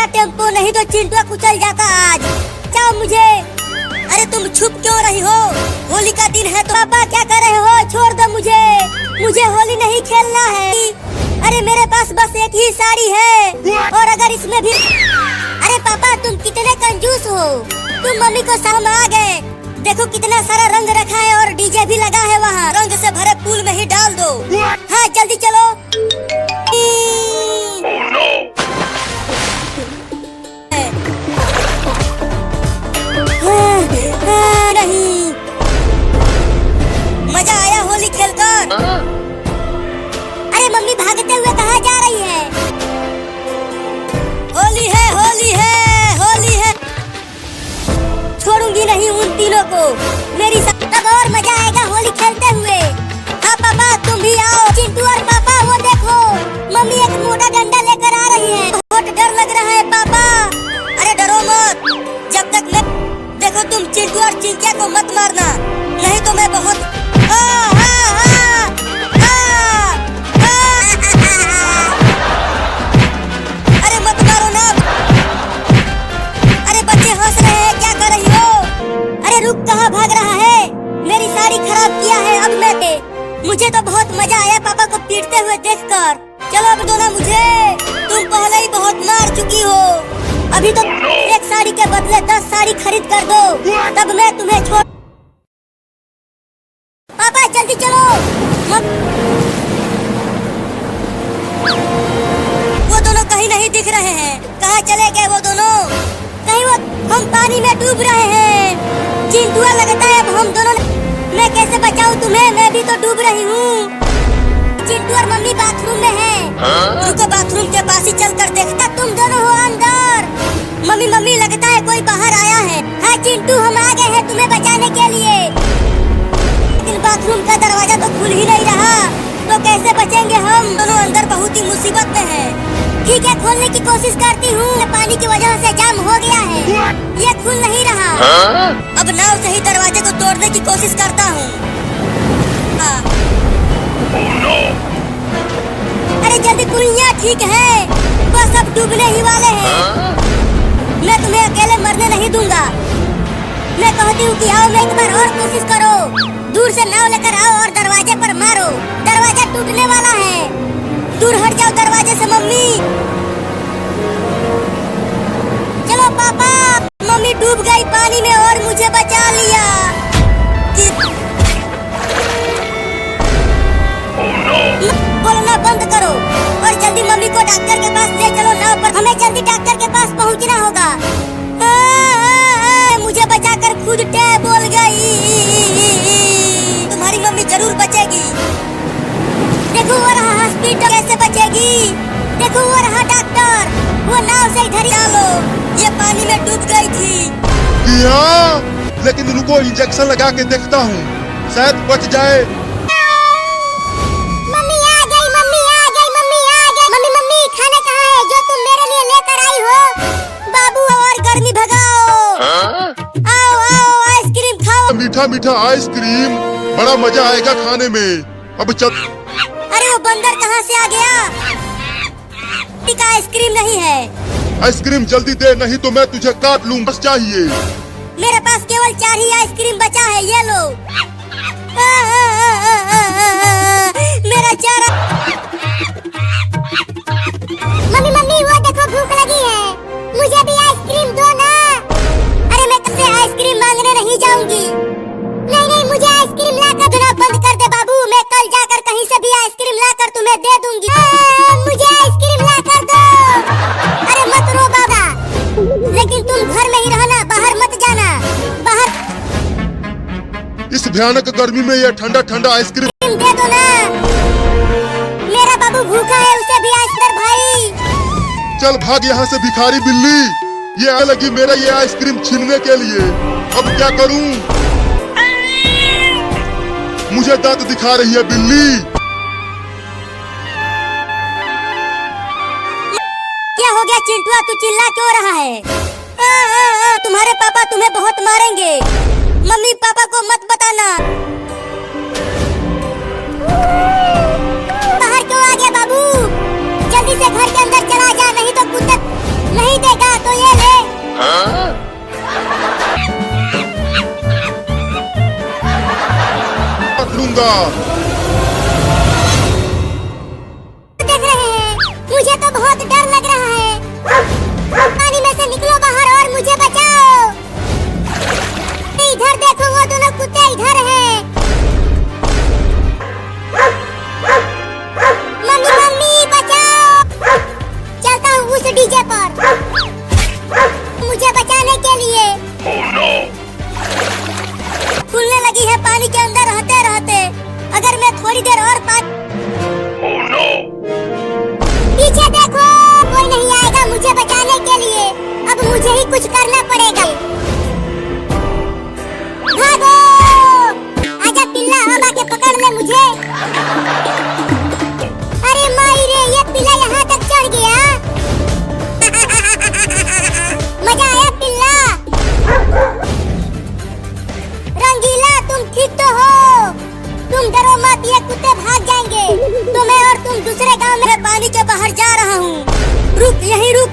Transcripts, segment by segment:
गया टेम्पो, नहीं तो चिंटुआ कुचल जाता आज। जाओ मुझे। अरे तुम छुप क्यों रही हो? होली का दिन है तो। पापा क्या कर रहे हो? छोड़ दो मुझे, मुझे होली नहीं खेलना है। अरे मेरे पास बस एक ही साड़ी है और अगर इसमें भी। अरे पापा तुम कितने कंजूस हो, तुम मम्मी को शाम आ गए। देखो कितना सारा रंग रखा है और डीजे भी लगा है वहाँ। रंग से भरे पूल में ही डाल दो। हाँ जल्दी चलो। नहीं, मजा आया होली खेलकर। अरे मम्मी भागते हुए कहाँ जा रही है? होली है, होली है, होली है। छोड़ूंगी नहीं उन तीनों को। मेरी तब और मजा आएगा होली खेलते हुए। हाँ पापा तुम भी आओ। चिंटू और पापा वो देखो, मम्मी एक मोटा डंडा लेकर आ रही है। बहुत डर लग रहा है पापा। अरे डरो मत, जब तक मैं। देखो तुम चिंटू और चिंकिया को मत मारना, नहीं तो मैं बहुत। अरे मत मारो ना। अरे बच्चे हंस रहे हैं, क्या कर रही हो? अरे रुक, कहाँ भाग रहा है? मेरी साड़ी खराब किया है अब मैं। मुझे तो बहुत मजा आया पापा को पीटते हुए देखकर। चलो अब दो ना मुझे, तुम पहले ही बहुत मार चुकी हो। अभी तो एक साड़ी के बदले 10 साड़ी खरीद कर दो, तब मैं तुम्हें छोड़। पापा जल्दी चलो। वो दोनों कहीं नहीं दिख रहे हैं, कहाँ चले गए वो दोनों? कहीं वो हम पानी में डूब रहे हैं। चिंटुआ लगता है अब हम दोनों। मैं कैसे बचाऊं तुम्हें, मैं भी तो डूब रही हूँ। चिंटू और मम्मी बाथरूम में हैं। रुको बाथरूम के पास ही चल कर देखता। तुम दोनों हो अंदर? मम्मी मम्मी लगता है कोई बाहर आया है। हाँ चिंटू हम आ गए हैं तुम्हें बचाने के लिए। लेकिन बाथरूम का दरवाजा तो खुल ही नहीं रहा, तो कैसे बचेंगे हम दोनों? अंदर बहुत ही मुसीबत में है। ठीक है खोलने की कोशिश करती हूँ। पानी की वजह से जाम हो गया है, ये खुल नहीं रहा। अब नाव से ही दरवाजे को तोड़ने की कोशिश करता हूँ। अरे जल्दी कुइयां, ठीक है बस अब डूबने ही वाले हैं। मैं तुम्हें अकेले मरने नहीं दूंगा। मैं कहती हूँ कि आओ, मैं एक बार और कोशिश करो। दूर से नाव लेकर आओ और दरवाजे पर मारो। दरवाजा टूटने वाला है, दूर हट जाओ दरवाजे से मम्मी। चलो पापा, मम्मी डूब गई पानी में और मुझे बचा लिया। बोलना बंद करो और जल्दी मम्मी को डॉक्टर के पास ले चलो नाव पर। हमें जल्दी डॉक्टर के पास पहुंचना होगा। मुझे बचाकर खुद बोल गई। तुम्हारी मम्मी जरूर बचेगी। देखो वो रहा हॉस्पिटल, कैसे बचेगी? देखो वो रहा डॉक्टर, वो नाव से इधर डालो। ये पानी में डूब गई थी। हाँ, लेकिन रुको इंजेक्शन लगा के देखता हूँ, शायद बच जाए। मीठा मीठा आइसक्रीम, बड़ा मजा आएगा खाने में। अब चल। अरे वो बंदर कहाँ से आ गया? आइसक्रीम नहीं है। आइसक्रीम जल्दी दे, नहीं तो मैं तुझे काट लूँ। बस चाहिए। मेरे पास केवल 4 ही आइसक्रीम बचा है, ये लो। मेरा 4। मम्मी मम्मी वो देखो भूख लगी है, मुझे भी आइसक्रीम दो ना। अरे मैं तुमसे आइसक्रीम मांगने नहीं जाऊंगी। नहीं नहीं मुझे आइसक्रीम लाकर देना बंद कर दे बाबू। मैं कल जाकर कहीं से भी आइसक्रीम लाकर तुम्हें दे दूंगी। मुझे आइसक्रीम लाकर दो। अरे मत रो बाबा, लेकिन तुम घर में ही रहना, बाहर मत जाना। बाहर इस भयानक गर्मी में ये ठंडा ठंडा आइसक्रीम दे दो ना। मेरा बाबू भूखा है, उसे भी आइसक्रीम भाई। चल भाग यहाँ से भिखारी बिल्ली। ये आ लगी मेरा ये आइसक्रीम छीनने के लिए। अब क्या करूं? मुझे दांत दिखा रही है बिल्ली। क्या हो गया चिंटुआ, तू चिल्ला क्यों रहा है? तुम्हारे पापा तुम्हें बहुत मारेंगे। मम्मी पापा को मत बताना। बाहर क्यों आ गया बाबू? जल्दी से घर के अंदर चला जा, नहीं तो कुत्ते नहीं देगा। दूंगा। देख रहे हैं, मुझे तो बहुत डर लग रहा है। पानी में से निकलो बाहर और मुझे बचाओ। इधर देखो, वो दोनों कुत्ते इधर हैं। मम्मी मम्मी बचाओ। चलता हूँ उस डीजे पर मुझे बचाने के लिए। फूलने लगी है पानी के अंदर रहते रहते। अगर मैं थोड़ी देर और पीछे देखो, कोई नहीं आएगा मुझे बचाने के लिए। अब मुझे ही कुछ करना पड़ेगा। भागो, आजा पिल्ला, अब आके पकड़ ले मुझे। अरे माई रे, ये पिल्ला यहाँ तक चढ़ गया। मजा आया पिल्ला। रंगीला, तुम ठीक तो हो? तुम डरो मत, ये कुत्ते भाग जाएंगे। तो मैं और तुम दूसरे गांव में पानी के बाहर जा रहा हूँ। रुक, यहीं रुक।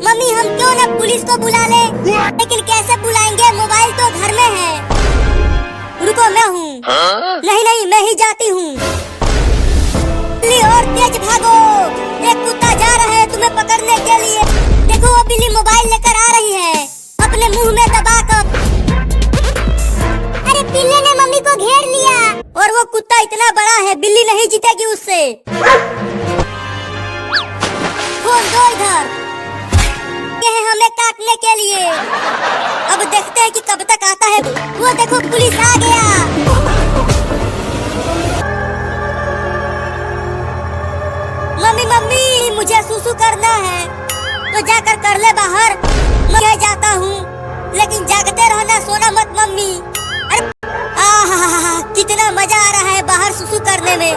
मम्मी, हम क्यों ना पुलिस को बुला ले? लेकिन कैसे बुलाएंगे? मोबाइल तो घर में है। रुको, मैं हूँ। नहीं नहीं, मैं ही जाती हूँ। और तेज भागो, एक कुत्ता जा रहा है तुम्हें पकड़ने के लिए। देखो, वो बिल्ली मोबाइल लेकर आ रही है अपने मुंह में दबाकर। अरे बिल्ली ने मम्मी को घेर लिया। और वो कुत्ता इतना बड़ा है, बिल्ली नहीं जीतेगी उससे। खोल दो इधर, ये है हमें काटने के लिए। अब देखते हैं कि कब तक आता है। वो देखो, पुलिस आ गया। मम्मी मम्मी, मुझे सुसु करना है तो जाकर कर ले बाहर। मैं जाता हूँ, लेकिन जागते रहना, सोना मत मम्मी। अरे आहा, कितना मजा आ रहा है बाहर सुसु करने में।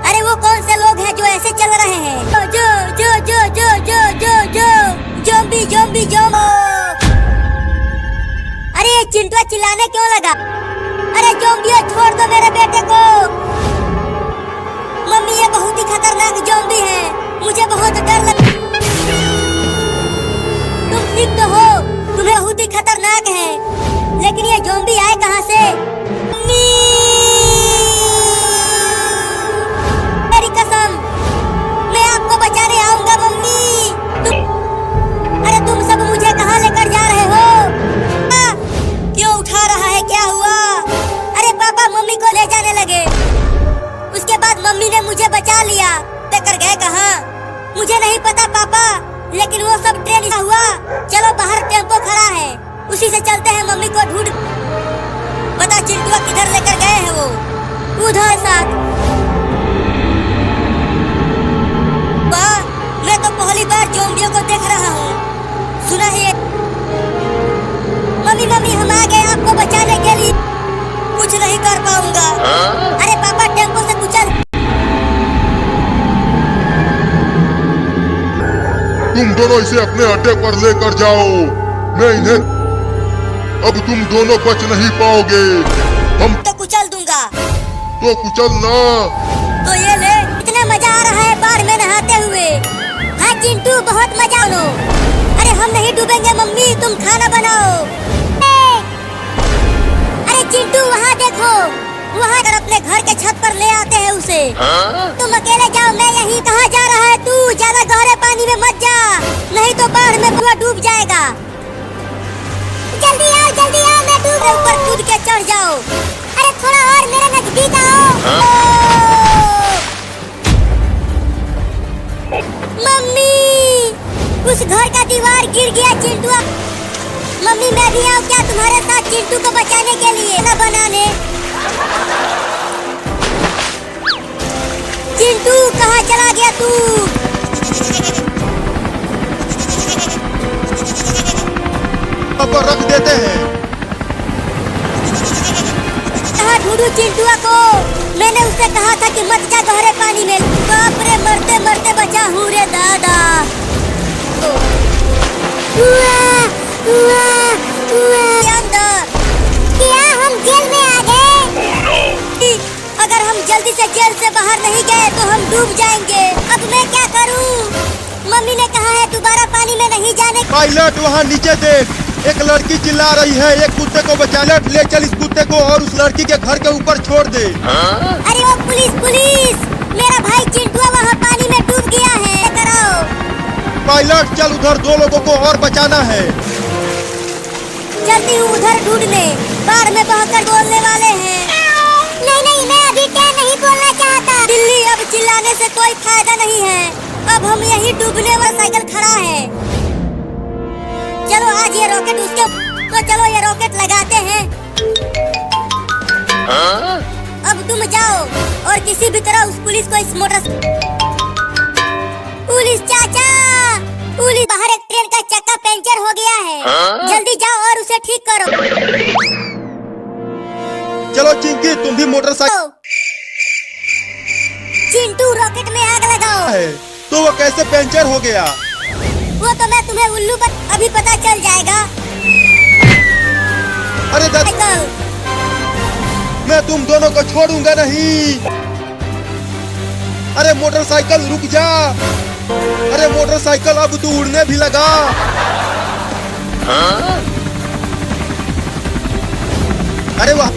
अरे वो कौन से लोग हैं जो ऐसे चल रहे हैं? जो जो जो जो जो जो जो ज़ॉम्बी ज़ॉम्बी ज़ॉम्बो। अरे ये चिंटुआ चिल्लाने क्यों लगा? अरे ज़ॉम्बियों, छोड़ दो मेरे बेटे को। मम्मी, ये बहुत ही खतरनाक ज़ॉम्बी है, मुझे बहुत डर लग। तुम ठीक तो हो? तुम्हें बहुत ही खतरनाक है, लेकिन ये ज़ॉम्बी आए कहाँ से? मम्मी, मेरी कसम, मैं आपको बचाने आऊंगा मम्मी। अरे तुम सब मुझे कहाँ लेकर जा रहे हो? क्यों उठा रहा है? क्या हुआ? अरे पापा मम्मी को ले जाने लगे। उसके बाद मम्मी ने मुझे बचा लिया। लेकर गए कहाँ मुझे नहीं पता पापा, लेकिन वो सब ट्रेन हुआ। चलो, बाहर टेम्पो खड़ा है, उसी से चलते हैं। मम्मी को ढूंढ। पता चिंटुआ किधर लेकर गए हैं? वो उधर साथ। वाह, मैं तो पहली बार ज़ॉम्बियों को देख रहा हूँ। सुना है मम्मी मम्मी, हम आ गए आपको बचाने के लिए। कुछ नहीं कर पाऊंगा। अरे पापा, टेम्पो से कुचल। तुम दोनों इसे अपने अड्डे पर लेकर जाओ। मैं इन्हें, अब तुम दोनों बच नहीं पाओगे। हम तो कुचल दूंगा। तो कुचल ना। तो ये ले, इतना मजा आ रहा है बाढ़ में नहाते हुए। हाँ चिंटू, बहुत मजा लो। अरे हम नहीं डूबेंगे मम्मी, तुम खाना बनाओ। अरे चिंटू, वहाँ देखो, वहाँ कर अपने घर के छत पर ले आते हैं उसे। तुम अकेले जाओ, मैं यहीं। कहाँ जा रहा है तू? ज्यादा गहरे पानी में मत जा, नहीं तो बाढ़ में पूरा डूब जाएगा। जल्दी आओ, मैं डूब ऊपर कूद के चढ़ जाओ। अरे थोड़ा और मेरे नजदीक आओ। मम्मी, उस घर का दीवार गिर गया चिंटुआ। मम्मी, मैं भी आऊँ क्या तुम्हारे साथ चिंटू को बचाने के लिए? ना बनाने। चिंटू, कहाँ चला गया तू? पर रख देते हैं। कहाँ ढूंढूं चिंटुआ को? मैंने उससे कहा था कि मत जा गहरे पानी में। बाप रे, मरते मरते बचा हूँ रे दादा। अंदर क्या हम जेल में आ गए? अगर हम जल्दी से जेल से बाहर नहीं गए तो हम डूब जाएंगे। अब मैं क्या करूं? मम्मी ने कहा है दोबारा पानी में नहीं जाने। पायलट, वहाँ नीचे देख। एक लड़की चिल्ला रही है, एक कुत्ते को बचाना। ले चल इस कुत्ते को और उस लड़की के घर के ऊपर छोड़ दे। अरे वो पुलिस पुलिस, मेरा भाई चिंटुआ वहाँ पानी में डूब गया है, कराओ। पायलट चल उधर, 2 लोगों को और बचाना है। जल्दी हूँ उधर ढूंढने, बाढ़ में बहकर बोलने वाले हैं। नहीं नहीं, मैं अभी क्या नहीं बोलना चाहता। दिल्ली, अब चिल्लाने से कोई फायदा नहीं है। अब हम यही डूबने वाला साइकिल खड़ा है। चलो आज ये रॉकेट उसके, तो चलो ये रॉकेट लगाते हैं। अब तुम जाओ और किसी भी तरह उस पुलिस को इस मोटर, पुलिस चाचा, पुलिस बाहर एक ट्रेन का चक्का पंचर हो गया है। जल्दी जाओ और उसे ठीक करो। चलो चिंकी, तुम भी मोटरसाइकिल चिंटू रॉकेट में आग लगाओ। है तो वो कैसे पंचर हो गया? वो तो मैं तुम्हें उल्लू पर अभी पता चल जाएगा। अरे साइकिल, मैं तुम दोनों को छोड़ूंगा नहीं। अरे मोटरसाइकिल रुक जा। अरे मोटरसाइकिल, अब तू उड़ने भी लगा। अरे वाह,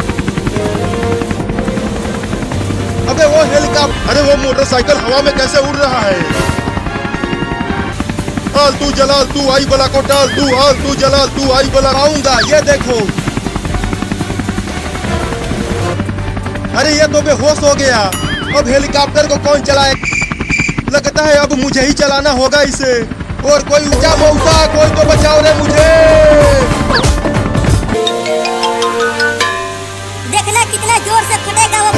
अबे वो हेलीकॉप्टर, अरे वो मोटरसाइकिल हवा में कैसे उड़ रहा है? तू जलाल, तू आई बला को टाल, तू जलाल, तू आई बला आऊंगा। ये देखो, अरे ये तो बेहोश हो गया। अब हेलीकॉप्टर को कौन चलाए? लगता है अब मुझे ही चलाना होगा इसे। और कोई ऊंचा मौका, कोई तो बचाओ रे मुझे। देखना कितना जोर से फटेगा वो।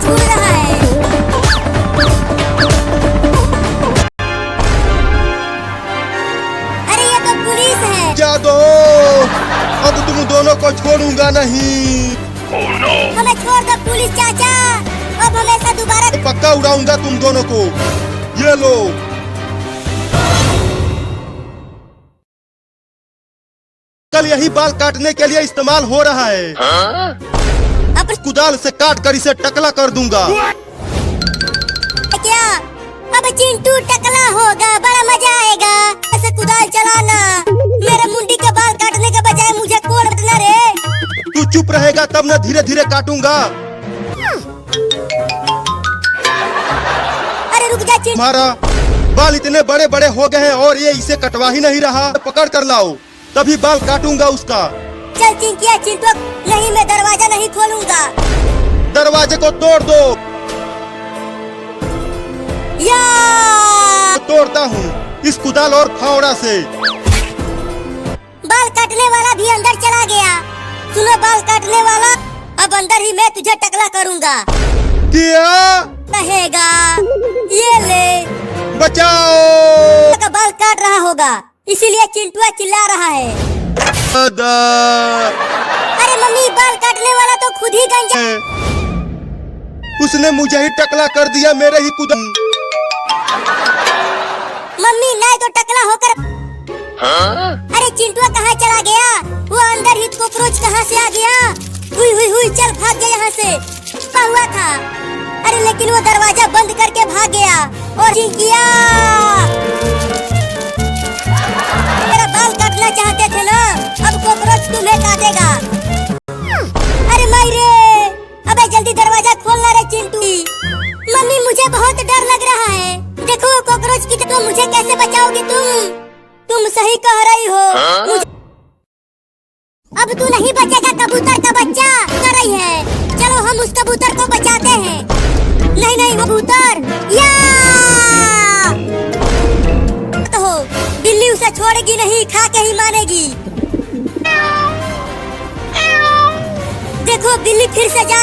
छूट रहा है। अरे ये तो पुलिस है। जा दो, अब तुम दोनों को छोड़ूंगा नहीं। हमें छोड़ दो पुलिस चाचा, अब हमेशा दोबारा। पक्का उड़ाऊंगा तुम दोनों को। ये लो, कल यही बाल काटने के लिए इस्तेमाल हो रहा है। अब कुदाल से काट कर इसे टकला कर दूंगा। क्या अब चिंटू टकला होगा, बड़ा मजा आएगा। ऐसे कुदाल चलाना, मेरे मुंडी के बाल काटने के बजाय मुझे कोड़ बदला रे। तू चुप रहेगा तब न धीरे धीरे काटूंगा। अरे रुक जा चिंटू। तुम्हारा बाल इतने बड़े बड़े हो गए हैं और ये इसे कटवा ही नहीं रहा। पकड़ कर लाओ, तभी बाल काटूंगा उसका। चल चिंकिया चिंटू, नहीं मैं दरवाजा नहीं खोलूंगा। दरवाजे को तोड़ दो। या तोड़ता हूँ इस कुदाल और फावड़ा से। बाल काटने वाला भी अंदर चला गया। सुनो बाल काटने वाला, अब अंदर ही मैं तुझे टकला करूंगा। क्या रहेगा? ये ले, बचाओ। का बाल काट रहा होगा, इसीलिए चिंटुआ चिल्ला रहा है। अरे मम्मी, बाल काटने वाला तो खुद ही गंजा। उसने मुझे ही टकला कर दिया, मेरे ही कुदाल। मम्मी नहीं तो टकला होकर। अरे चिंटुआ कहाँ चला गया? वो अंदर ही कॉकरोच कहाँ से आ गया? हुई हुई हुई, चल भाग गया यहाँ से। छुपा हुआ था। अरे लेकिन वो दरवाजा बंद करके भाग गया। और चिंकिया, मेरा बाल काटना चाहते थे ना, अब कॉकरोच तुम्हें काटेगा। अरे मायरे, अबे जल्दी दरवाजा खोलना रे चिंटू। मम्मी मुझे बहुत डर लग रहा है। देखो कॉकरोच की, तो मुझे कैसे बचाओगी तुम सही कह रही हो। अब तू नहीं बचेगा, कबूतर का बच्चा कर रही है। चलो हम उस कबूतर को बचाते हैं। नहीं नहीं कबूतर, या तो हो, बिल्ली उसे छोड़ेगी नहीं, खा के ही मानेगी। देखो बिल्ली फिर से जा।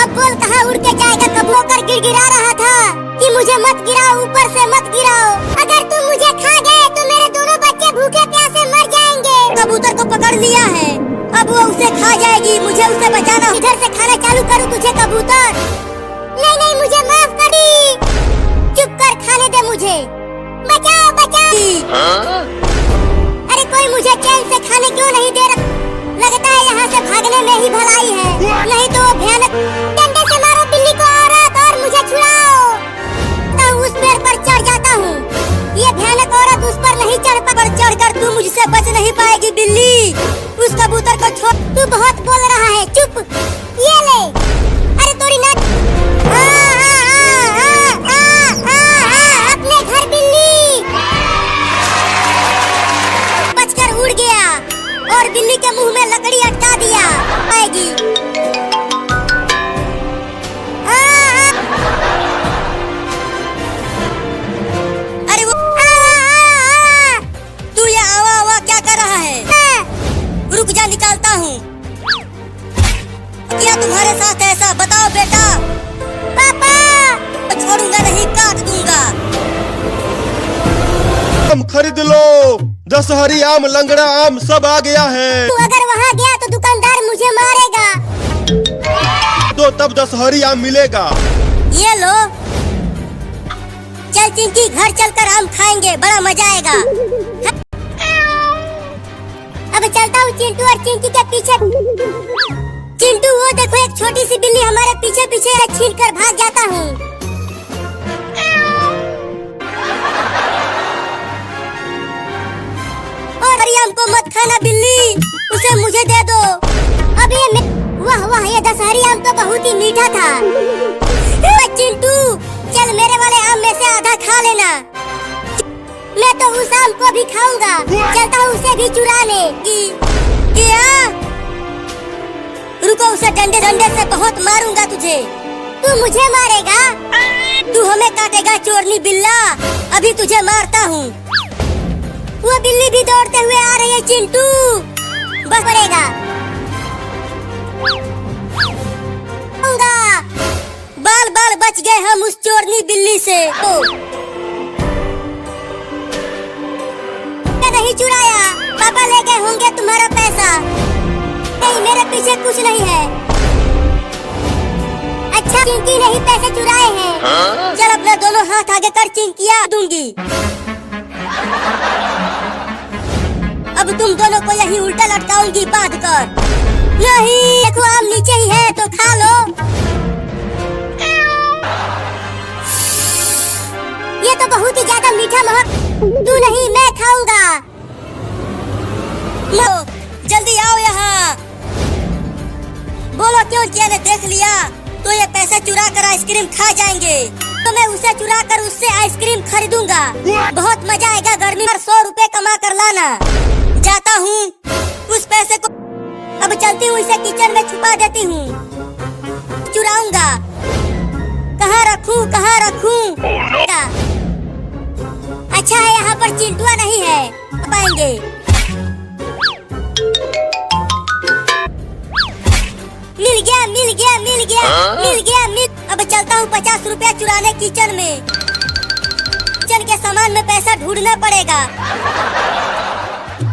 अब बोल कहाँ उड़ के जाएगा? कबूतर गिड़गिड़ा रहा था कि मुझे मत गिराओ, ऊपर से मत गिराओ। अगर तुम मुझे खा गए तो मेरे दोनों बच्चे भूखे प्यासे मर जाएंगे। कबूतर को पकड़ लिया है, अब वो उसे खा जाएगी। मुझे उसे बचाना। इधर से खाना चालू करूँ तुझे कबूतर? नहीं नहीं, मुझे माफ कर दी। चुप कर, खाने दे मुझे। बचाओ बचाओ। अरे कोई मुझे चैन से खाने क्यों नहीं दे रहा? लगता है यहाँ से भागने में ही भलाई है, नहीं तो वो भयानक। डंडे से मारो बिल्ली को औरत और मुझे छुड़ाओ। तो उस पेड़ पर चढ़ जाता हूँ। मुझसे बच नहीं पाएगी बिल्ली। उस कबूतर को छोड़। तू बहुत बोल रहा है, चुप। ये ले। अरे तोरी ना। अपने घर बिल्ली। बचकर उड़ गया और बिल्ली के मुंह में लकड़ी अटका दिया। आएगी। अरे वो तू ये आवा आवा क्या कर रहा है? रुक जा, निकालता हूँ। क्या तुम्हारे साथ ऐसा? बताओ बेटा। पापा। छोड़ूंगा नहीं, काट दूंगा। आम खरीद लो, दशहरी आम, लंगड़ा आम सब आ गया है। तू अगर वहाँ गया तो दुकानदार मुझे मारेगा। तो तब दशहरी आम मिलेगा। ये लो। चल चिंकी, घर चलकर आम खाएंगे, बड़ा मजा आएगा। अब चलता हूँ चिंटू और चिंकी के पीछे। चिंटू, वो देखो एक छोटी सी बिल्ली हमारे पीछे पीछे छीन कर भाग जाता हूँ। और आम को मत खाना बिल्ली, उसे मुझे दे दो। अब ये वाह वाह, ये दशहरी आम तो बहुत ही मीठा था। चिंटू, चल मेरे वाले आम में से आधा खा लेना। मैं तो उस आम को भी खाऊंगा। चलता हूँ उसे भी चुराने की। क्या? रुको, उसे डंडे डंडे से बहुत मारूंगा तुझे। तू मुझे मारेगा? तू हमें काटेगा चोरनी बिल्ला। अभी तुझे मारता हूँ। वो बिल्ली भी दौड़ते हुए आ रही है चिंटू। बस पड़ेगा। बाल बाल बच गए हम उस चोरनी बिल्ली से। नहीं चुराया, पापा ले गए होंगे तुम्हारा पैसा। नहीं, मेरे पीछे कुछ नहीं है। अच्छा, चिंकी नहीं पैसे चुराए हैं। चल अपना दोनों हाथ आगे कर, चिंकिया दूंगी। अब तुम दोनों को यही उल्टा लटकाऊंगी बांध कर। नहीं, देखो आम नीचे ही है तो खा लो। ये तो बहुत ही ज्यादा मीठा महक। तू नहीं, मैं खाऊंगा। लो, जल्दी आओ यहाँ। बोलो क्यों? क्या ने देख लिया तो ये पैसा चुरा कर आइसक्रीम खा जाएंगे। तो मैं उसे चुरा कर उससे आइसक्रीम खरीदूंगा। बहुत मजा आएगा। गर्मी में 100 रुपए कमा कर लाना। जाता हूँ उस पैसे को। अब चलती हूँ, इसे किचन में छुपा देती हूँ। चुराऊंगा। कहाँ रखूँ, कहाँ रखूँ? अच्छा है यहाँ पर चिंटुआ नहीं है, पाएंगे। मिल गया, मिल गया, मिल गया, मिल गया, अब चलता हूँ 50 रुपया चुराने किचन में। किचन के सामान में पैसा ढूंढना पड़ेगा।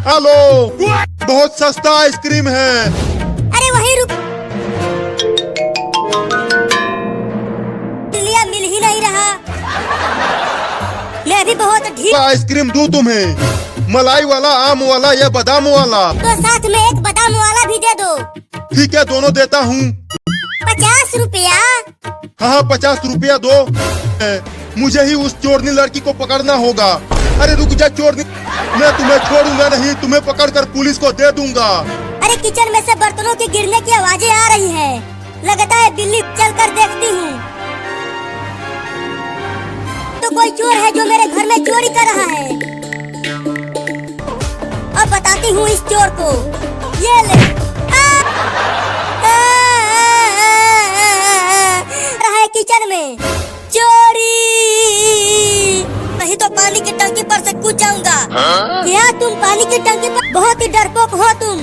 हेलो, बहुत सस्ता आइसक्रीम है। अरे वही रुक लिया, मिल ही नहीं रहा। मैं भी बहुत ढील। आइसक्रीम दूं तुम्हें? मलाई वाला, आम वाला या बादाम वाला? तो साथ में एक बादाम वाला भी दे दो। ठीक है, दोनों देता हूँ। 50 रुपया? हाँ, 50 रुपया दो। मुझे ही उस चोरनी लड़की को पकड़ना होगा। अरे रुक जा चोरनी, मैं तुम्हें छोड़ूंगा नहीं। तुम्हें पकड़कर पुलिस को दे दूंगा। अरे किचन में से बर्तनों के गिरने की आवाजें आ रही हैं। लगता है बिल्ली। चल कर देखती हूँ। तो कोई चोर है जो मेरे घर में चोरी कर रहा है। अब बताती हूँ इस चोर को। ये ले। रहा है किचन में चोरी। नहीं तो पानी की टंकी पर से कूद जाऊंगा। क्या तुम पानी की टंकी पर? बहुत ही डरपोक हो तुम।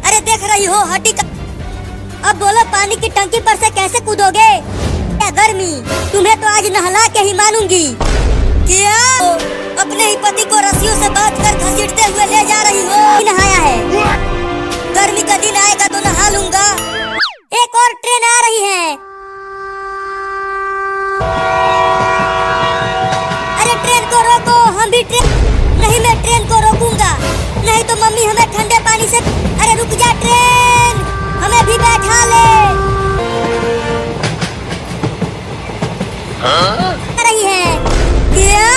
अरे देख रही हो हड्डी का। अब बोलो, पानी की टंकी पर से कैसे कूदोगे? क्या गर्मी, तुम्हें तो आज नहला के ही मानूंगी। क्या अपने ही पति को रस्सियों से बांध कर घसीटते हुए ले जा रही हो? नहाया है। गर्मी का दिन आएगा तो नहा लूंगा। एक और ट्रेन आ रही है। अरे ट्रेन को रोको, हम भी ट्रेन। नहीं, मैं ट्रेन को रोकूंगा, नहीं तो मम्मी हमें ठंडे पानी से। अरे रुक जा ट्रेन, हमें भी बैठा ले। रही है क्या?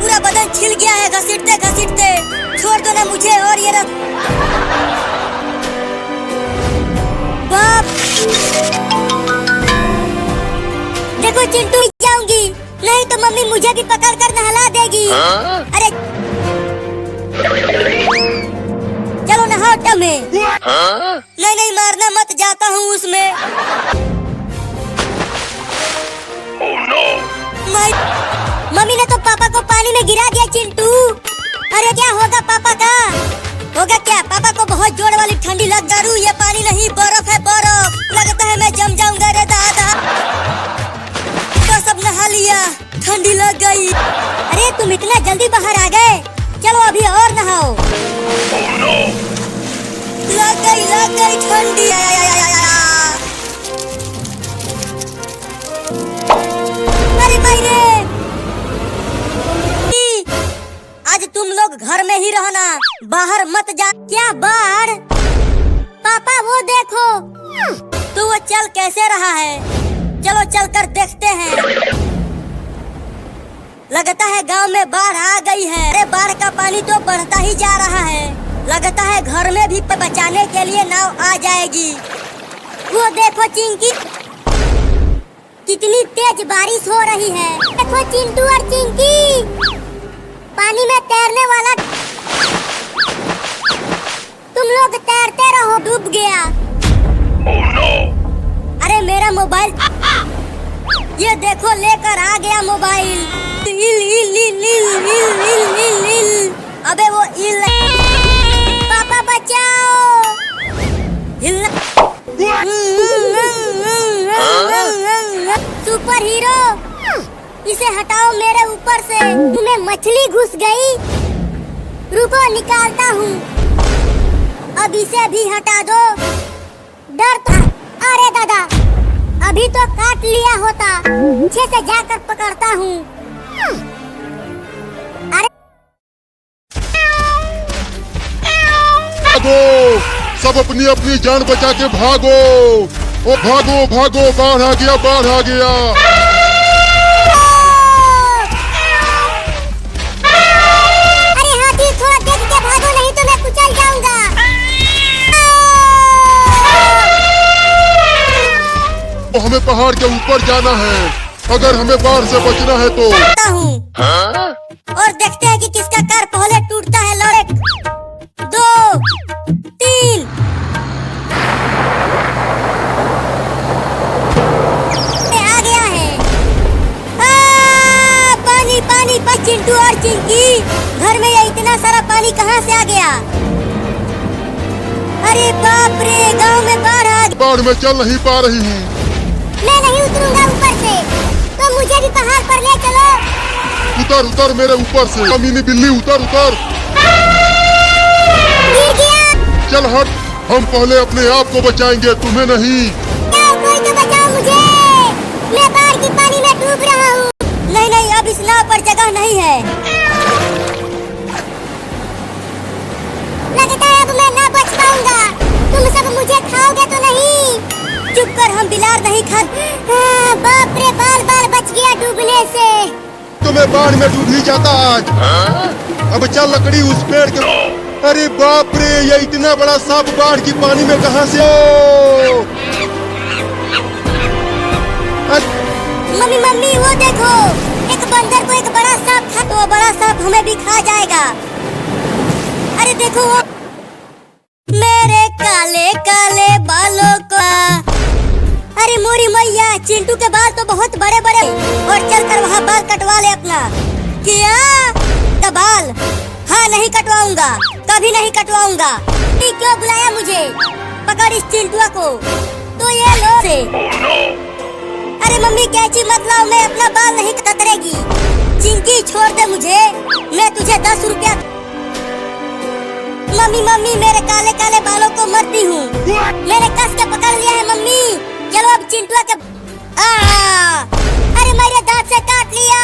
पूरा बदन छिल गया है घसीटते घसीटते। छोड़ दो ना मुझे और ये बाप। देखो चिंटू, जाऊंगी नहीं तो मम्मी मुझे भी पकड़ कर नहला देगी। अरे चलो नहाओ टब में। नहीं नहीं मारना मत, जाता हूँ उसमें। मम्मी ने तो पापा को पानी में गिरा दिया चिंटू। अरे क्या होगा पापा का? होगा क्या? पापा को बहुत जोर वाली ठंडी लग दारू। ये पानी नहीं बर्फ है, बर्फ। लगता है मैं जम जाऊंगा रे दादा। तो सब नहा लिया, ठंडी लग गई। अरे तुम इतना जल्दी बाहर आ गए, चलो अभी और नहाओ। लग गई ठंडी। अरे भाई रे, आज तुम लोग घर में ही रहना, बाहर मत जा। क्या बाढ़? पापा वो देखो, तो वो चल कैसे रहा है? चलो चल कर देखते हैं। लगता है गांव में बाढ़ आ गई है। अरे बाढ़ का पानी तो बढ़ता ही जा रहा है। लगता है घर में भी बचाने के लिए नाव आ जाएगी। वो देखो चिंकी, कितनी तेज बारिश हो रही है। देखो चिंटू और चिंकी, पानी में तैरने वाला। तुम लोग तैरते रहो, डूब गया। अरे मेरा मोबाइल, ये देखो लेकर आ गया मोबाइल। अबे वो पापा बचाओ। सुपर हीरो, इसे हटाओ मेरे ऊपर से। तुम्हें मछली घुस गई, रुको निकालता हूँ। अब इसे भी हटा दो। डर था। अरे दादा, अभी तो काट लिया होता। पीछे से जाकर पकड़ता हूँ। अरे भागो, सब अपनी अपनी जान बचा के भागो। ओ भागो भागो, बाढ़ आ गया, बाढ़ आ गया। अरे हाथी, थोड़ा देख के भागो, नहीं तो मैं कुचल जाऊंगा। तो हमें पहाड़ के ऊपर जाना है, अगर हमें बाढ़ से बचना है तो। और देखते हैं कि किसका कार पहले टूटता है। लड़े 2 3। आ गया है। पानी पानी। चिंटू और चिंकी, घर में ये इतना सारा पानी कहाँ से आ गया? अरे बाप रे, गांव में बाढ़ आ गई। बाढ़ में चल नहीं पा रही हूँ। मैं नहीं उतरूंगा ऊपर से, तो मुझे भी पहाड़ पर ले चलो। उतर उतर मेरे ऊपर से, कमीनी बिल्ली, उतर उतर। गिर गया। चल हट, हम पहले अपने आप को बचाएंगे, तुम्हें नहीं। कोई तो बचाओ मुझे, मैं बाढ़ की पानी में डूब रहा हूँ। नहीं नहीं, अब इस नाव पर जगह नहीं है। लगता है अब मैं ना बच पाऊंगा। तुम सब मुझे खाओगे तो नहीं? चुप कर, हम बिलार नहीं खा। बाप रे, बाल बाल बच गया डूबने से। तो मैं बाढ़ में डूब ही जाता आज। अब चल लकड़ी उस पेड़ के। अरे बाप रे, ये इतना बड़ा सांप बाढ़ की पानी में कहाँ से? मम्मी मम्मी, वो देखो, एक बंदर को एक बड़ा सांप खा, तो वो बड़ा सांप हमें भी खा जाएगा। अरे देखो वो, मेरे काले काले बालों का। अरे मोरी मैया, चिंटू के बाल तो बहुत बड़े बड़े। और चलकर वहाँ बाल कटवा ले अपना। क्या का बाल? हाँ, नहीं कटवाऊंगा, कभी नहीं कटवाऊंगा। क्यों बुलाया मुझे? पकड़ इस चिंटुआ को। तो ये लो से। अरे मम्मी कैची मत लाओ, मैं अपना बाल नहीं कतरेगी। चिंकी छोड़ दे मुझे, मैं तुझे 10 रुपया। मम्मी मम्मी, मेरे काले काले बालों को मरती हूँ। मैंने कस के पकड़ लिया है मम्मी। चलो अब चिंटुआ के। अरे मेरे दांत से काट लिया।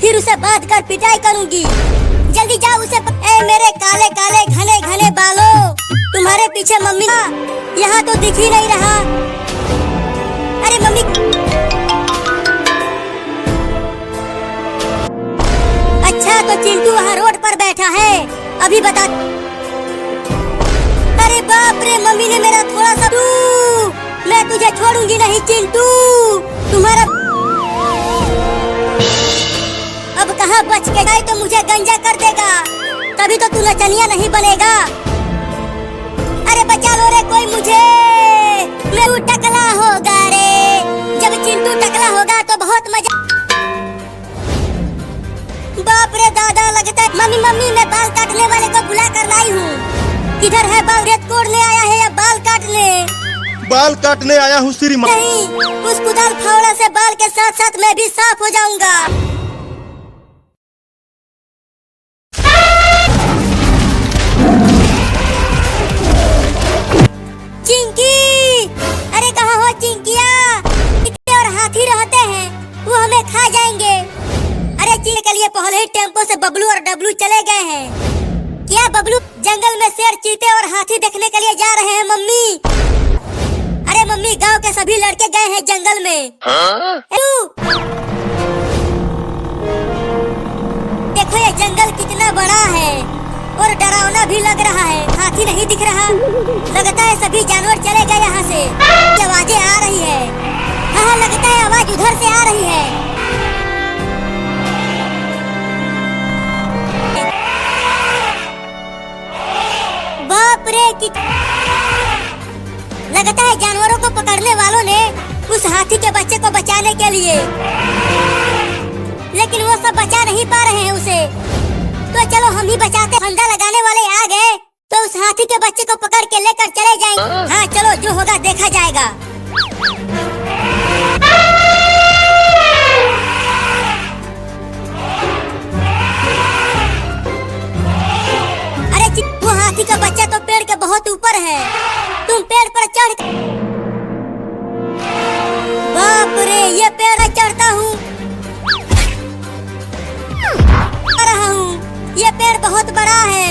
फिर उसे बांध कर पिटाई करूंगी। जल्दी जाओ उसे मेरे काले काले घने घने बालों, तुम्हारे पीछे मम्मी। यहाँ तो दिख ही नहीं रहा। अरे मम्मी बैठा है, अभी बता। अरे बाप रे, मम्मी ने मेरा थोड़ा सा मैं तुझे छोड़ूंगी नहीं चिंटू। तुम्हारा अब कहाँ बच के गए तो मुझे गंजा कर देगा, तभी तो तू नचनिया नहीं बनेगा। अरे बचा लो रे कोई मुझे, मैं टकला होगा रे। जब चिंटू टकला होगा तो बहुत मजा। बाप रे दादा, लगता है मम्मी मैं बाल काटने वाले को बुला कर लाई हूँ। किधर है बाल? रेत कोड़ने आया है या बाल काटने? बाल काटने आया हूँ श्रीमान। नहीं, उस कुदाल फावड़ा से बाल के साथ साथ मैं भी साफ हो जाऊंगा। चिंकी, अरे कहाँ हो चिंकिया? और हाथी रहते हैं, वो हमें खा जाएंगे। अरे चिंकी के लिए पहले ही टेम्पो से बबलू और डबलू चले गए हैं। क्या बबलू जंगल में शेर, चीते और हाथी देखने के लिए जा रहे हैं मम्मी? अरे मम्मी, गांव के सभी लड़के गए हैं जंगल में। देखो ये जंगल कितना बड़ा है और डरावना भी लग रहा है। हाथी नहीं दिख रहा, लगता है सभी जानवर चले गए यहाँ से। आवाजें आ रही है, हाँ लगता है आवाज उधर से आ रही है। बाप रे, लगता है जानवरों को पकड़ने वालों ने उस हाथी के बच्चे को बचाने के लिए, लेकिन वो सब बचा नहीं पा रहे हैं उसे। तो चलो हम ही बचाते। फंदा लगाने वाले आ गए तो उस हाथी के बच्चे को पकड़ के लेकर चले जाएंगे। हाँ चलो, जो होगा देखा जाएगा। अरे वो हाथी का बच्चा तो पेड़ के बहुत ऊपर है, तुम पेड़ पर चढ़। बाप रे, ये पेड़ चढ़ता हूँ, ये पेड़ बहुत बड़ा है।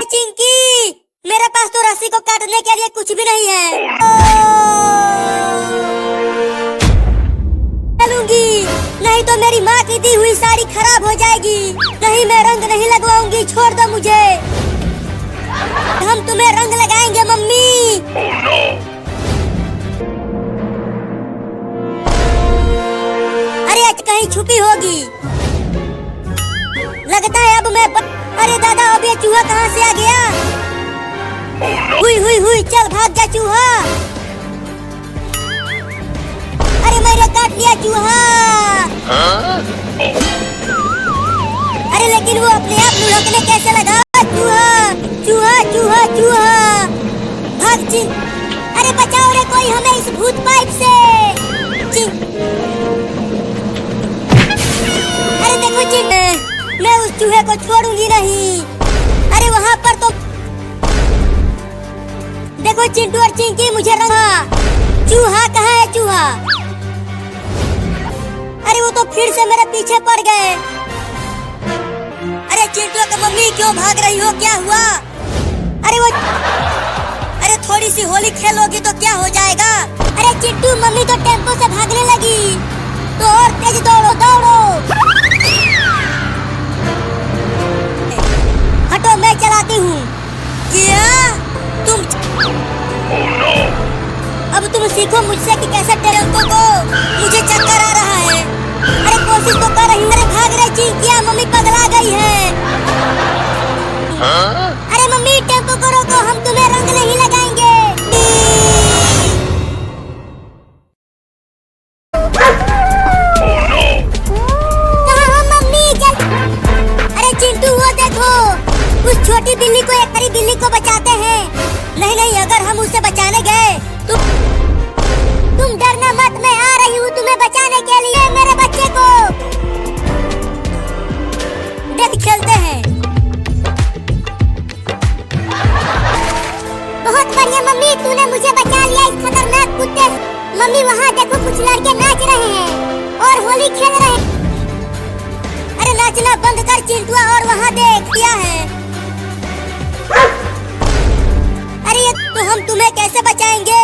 चिंकी, मेरे पास तो रस्सी को काटने के लिए कुछ भी नहीं है। चलूंगी, नहीं तो मेरी माँ की दी हुई साड़ी खराब हो जाएगी। नहीं, मैं रंग नहीं लगवाऊंगी, छोड़ दो मुझे। हम तुम्हें रंग लगाएंगे मम्मी। अरे आज कहीं छुपी होगी, लगता है अब मैं अरे दादा, अब ये चूहा कहाँ से आ गया? हुई, चल भाग जा चूहा। अरे मैंने काट लिया चूहा। अरे लेकिन वो अपने आप लुढ़कने कैसे लगा? चूहा भाग चिं। अरे बचाओ रे कोई हमें इस भूत पाइप से। अरे देखो चिं, मैं उस चूहे को छोड़ूंगी नहीं। अरे वहाँ पर तो देखो चिंटू और चिंकी मुझे रंगा। चूहा कहाँ है चूहा? अरे वो तो फिर से मेरे पीछे पड़ गए। अरे चिंटू की मम्मी क्यों भाग रही हो, क्या हुआ? अरे थोड़ी सी होली खेलोगी तो क्या हो जाएगा? अरे चिंटू, मम्मी तो टेम्पो से भागने लगी, तो और तेज दौड़ो। हटो, मैं चलाती हूँ। क्या तुम? अब तुम सीखो मुझसे कि कैसे टेम्पो को। मुझे चक्कर आ रहा है। अरे कोशिश तो कर रही हूँ। अरे भाग रही चिंकिया, मम्मी पगला गई है। अरे मम्मी, टेम्पो को रोको, हम तुम्हें रंग नहीं लगाएंगे। कहाँ हो मम्मी? अरे चिंटू, वो देखो, उस छोटी बिल्ली को एक बड़ी बिल्ली को बचाते हैं। नहीं, अगर हम उसे बचाने गए तो तुम डरना मत, मैं आ रही हूँ तुम्हें बचाने के लिए। मेरे बच्चे को देख, खेलते हैं। बहुत बढ़िया मम्मी, तूने मुझे बचा लिया इस खतरनाक कुत्ते से। मम्मी वहाँ देखो, कुछ लड़के नाच रहे हैं और होली खेल रहे हैं। अरे नाचना बंद कर चिंटुआ, और वहाँ देख क्या है। अरे ये तो हम तुम्हें कैसे बचाएंगे?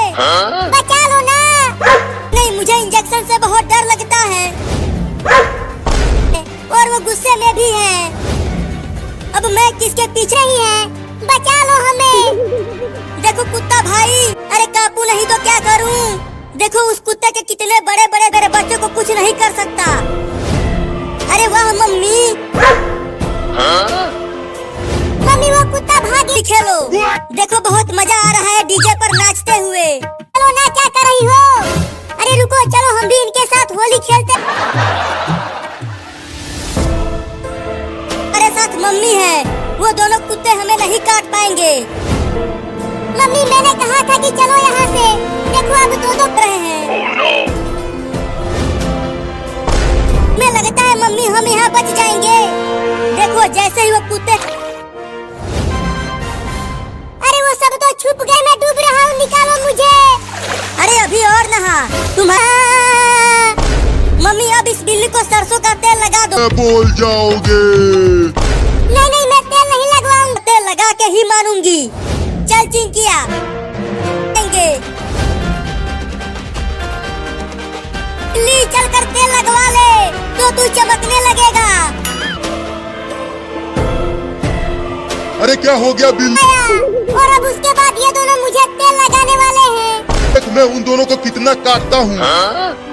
पीछे ही है, बचा लो हमें। देखो कुत्ता भाई, अरे काबू नहीं तो क्या करूं? देखो उस कुत्ते के कितने बड़े बड़े मेरे बच्चे को कुछ नहीं कर सकता। अरे वाह मम्मी, मम्मी वो कुत्ता भागी। खेलो, देखो बहुत मजा आ रहा है डीजे पर नाचते हुए। चलो ना, क्या कर रही हो? अरे रुको, चलो हम भी इनके साथ होली खेलते। मेरे साथ मम्मी है, वो दोनों कुत्ते हमें नहीं काट पाएंगे। मम्मी मैंने कहा था कि चलो यहाँ से, देखो अब दो रहे हैं। मैं लगता है मम्मी हम यहाँ बच जाएंगे। देखो जैसे ही वो कुत्ते, अरे वो सब तो छुप गए, मैं डूब रहा हूँ, निकालो मुझे। अरे अभी और नहा तुम। मम्मी अब इस बिल्ली को सरसों का तेल लगा दो। बोल जाओगे। नहीं नहीं, मैं तेल नहीं लगवाऊंगा, तेल लगा के ही मानूंगी। चल चिंकिया, बिल्ली चल कर तेल लगवा ले तो तू चमकने लगेगा। अरे क्या हो गया बिल्ली? और अब उसके बाद ये दोनों मुझे तेल लगाने वाले हैं। देख मैं उन दोनों को कितना काटता हूँ।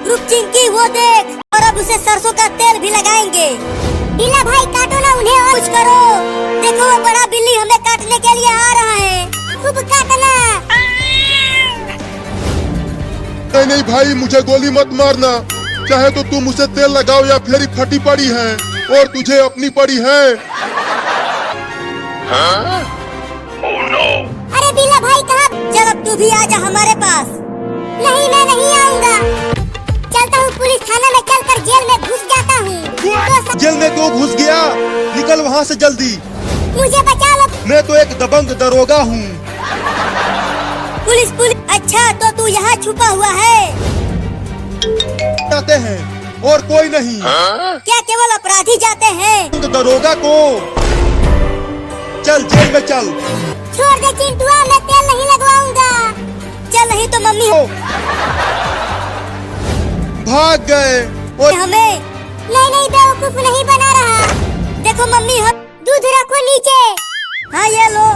रुक चिंकी, वो देख, और अब उसे सरसों का तेल भी लगाएंगे। बिल्ला भाई काटो ना उन्हें और कुछ करो। देखो वो बड़ा बिल्ली हमें काटने के लिए आ रहा है, खूब काटना। नहीं नहीं भाई, मुझे गोली मत मारना। चाहे तो तुम उसे तेल लगाओ या फिर फटी पड़ी है और तुझे अपनी पड़ी है। अरे बिल्ला भाई कहाँ? चल अब तू भी आजा हमारे पास। नहीं मैं नहीं आऊंगा, चलता हूँ पुलिस थाने में, चलकर जेल में घुस जाता हूँ। जेल में क्यों घुस गया? निकल वहाँ से जल्दी। मुझे बचा लो। मैं तो एक दबंग दरोगा हूँ। पुलिस पुलिस, अच्छा तो तू यहाँ छुपा हुआ है? जाते हैं और कोई नहीं। क्या केवल अपराधी जाते हैं? दरोगा को चल जेल में चल। छोड़ दे चिंटुआ, मैं तेल नहीं लगवाऊंगा। चल नहीं तो मम्मी भाग गए। और हमें नहीं नहीं बेवकूफ नहीं बना रहा। देखो मम्मी, हम दूध रखो नीचे। हाँ ये लो।